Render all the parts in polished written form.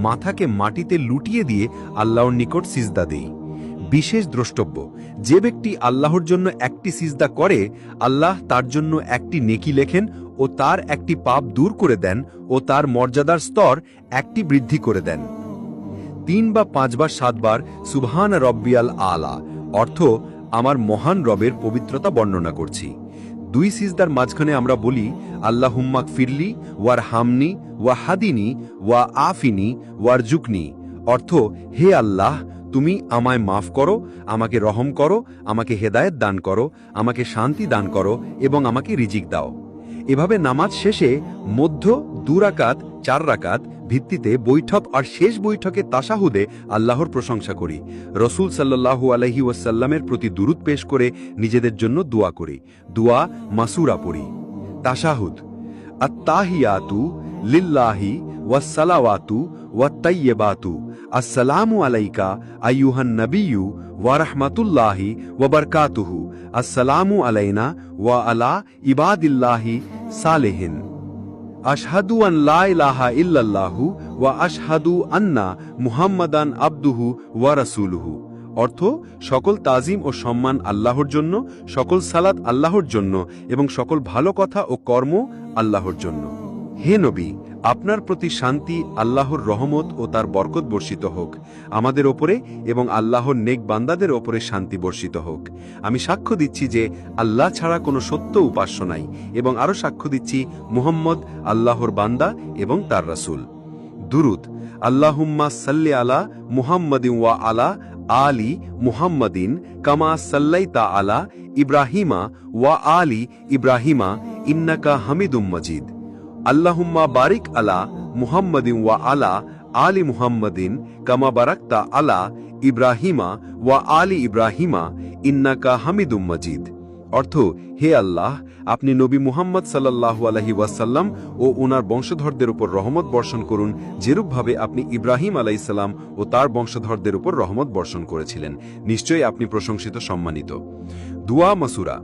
মাথাকে মাটিতে লুটিয়ে দিয়ে আল্লাহর নিকট সিজদা দেই। বিশেষ দ্রষ্টব্য, যে ব্যক্তি আল্লাহর জন্য একটি সিজদা করে, আল্লাহ তার জন্য একটি নেকি লেখেন ও তার একটি পাপ দূর করে দেন ও তার মর্যাদার স্তর একটি বৃদ্ধি করে দেন। 3 বা 5 বা 7 বার সুবহান রব্বিয়াল আলা অর্থ আমার মহান রবের পবিত্রতা বর্ণনা করছি। 2 সিজদার মাঝখানে আমরা বলি আল্লাহুম্মা গফিরলি ওয়ার হামনি ওয়া হাদিনি ওয়া আফিনি ওয়ারজুকনি অর্থ হে আল্লাহ, তুমি আমায় মাফ করো, আমাকে রহম করো, আমাকে হেদায়েত দান করো, আমাকে শান্তি দান করো এবং আমাকে রিজিক দাও। এভাবে নামাজ শেষে মধ্য 2 রাকাত 4 রাকাত ভিত্তিতে বৈঠক আর শেষ বৈঠকে তাশাহুদে আল্লাহর প্রশংসা করি। রসুল সাল্লাল্লাহু আলাইহি ওয়াসাল্লামের প্রতি দুরূদ পেশ করে নিজেদের জন্য দোয়া করি। দোয়া মাসুরা পড়ি। তাশাহুদ: আত-তাহিয়াতু লিল্লাহি ওয়াস-সালাওয়াতু ওয়াত-তাইয়্যিবাতু আসসালামু আলাইকা আইয়ুহান নাবিয়্যু ওয়া রাহমাতুল্লাহি ওয়া বারাকাতুহু আসসালামু আলাইনা ওয়া আলা ইবাদিল্লাহি সালিহিন আশহাদু আন লা ইলাহা ইল্লাল্লাহু ওয়া আশহাদু আন্না মুহাম্মাদান আবদুহু ওয়া রাসূলুহু অর্থ সকল তাজিম ও সম্মান আল্লাহর জন্য, সকল সালাত আল্লাহর জন্য এবং সকল ভালো কথা ও কর্ম আল্লাহর জন্য। হে নবী, আপনার প্রতি শান্তি, আল্লাহর রহমত ও তার বরকত বর্ষিত হোক আমাদের ওপরে এবং আল্লাহর নেক বান্দাদের ওপরে শান্তি বর্ষিত হোক। আমি সাক্ষ্য দিচ্ছি যে আল্লাহ ছাড়া কোনো সত্য উপাস্য নাই এবং আরও সাক্ষ্য দিচ্ছি মুহাম্মদ আল্লাহর বান্দা এবং তার রাসূল। দুরূদ: আল্লাহুম্মা সাল্লি আলা মুহাম্মাদিন ওয়া আলা আলি মুহাম্মাদিন কামা সাল্লাইতা আলা ইব্রাহিমা ওয়া আলি ইব্রাহিমা ইন্নাকা হামিদুম মাজিদ। আল্লাহুম্মা বারিক আলা মুহাম্মাদিন ওয়া আলা আলি মুহাম্মাদিন কামা বারাকতা আলা ইব্রাহিমা ওয়া আলি ইব্রাহিমা ইন্নাকা হামিদুম মাজিদ অর্থ হে আল্লাহ, আপনি নবী মুহাম্মদ সাল্লাল্লাহু আলাইহি ওয়াসাল্লাম ও ওনার বংশধরদের উপর রহমত বর্ষণ করুন, যেরূপভাবে আপনি ইব্রাহিম আলাইহিস সালাম ও তার বংশধরদের উপর রহমত বর্ষণ করেছিলেন। নিশ্চয়ই আপনি প্রশংসিত, সম্মানিত। দুআ মাসুরা: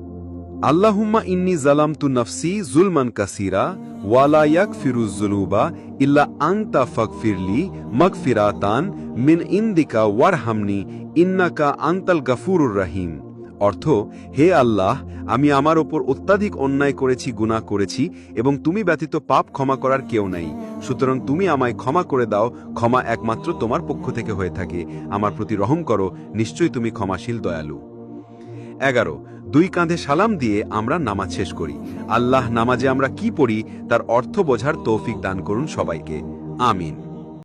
আল্লাহুম্মা ইন্নী যালামতু নাফসি যুলমান কাসীরা ওয়া লা ইয়াগফিরুয যুনুবা ইল্লা আনতা ফাগফিরলি মাগফিরাতান মিন ইনদিকা ওয়ারহামনি ইন্নাকা আনতাল গাফুরুর রহিম অর্থ হে আল্লাহ, আমি আমার ওপর অত্যাধিক অন্যায় করেছি, গুনাহ করেছি এবং তুমি ব্যতীত পাপ ক্ষমা করার কেউ নাই। সুতরাং তুমি আমায় ক্ষমা করে দাও, ক্ষমা একমাত্র তোমার পক্ষ থেকে হয়ে থাকে। আমার প্রতি রহম করো, নিশ্চয়ই তুমি ক্ষমাশীল, দয়ালু। 11 2 কাঁধে সালাম দিয়ে আমরা নামাজ শেষ করি। আল্লাহ নামাজে আমরা কি পড়ি তার অর্থ বোঝার তৌফিক দান করুন সবাইকে। আমিন।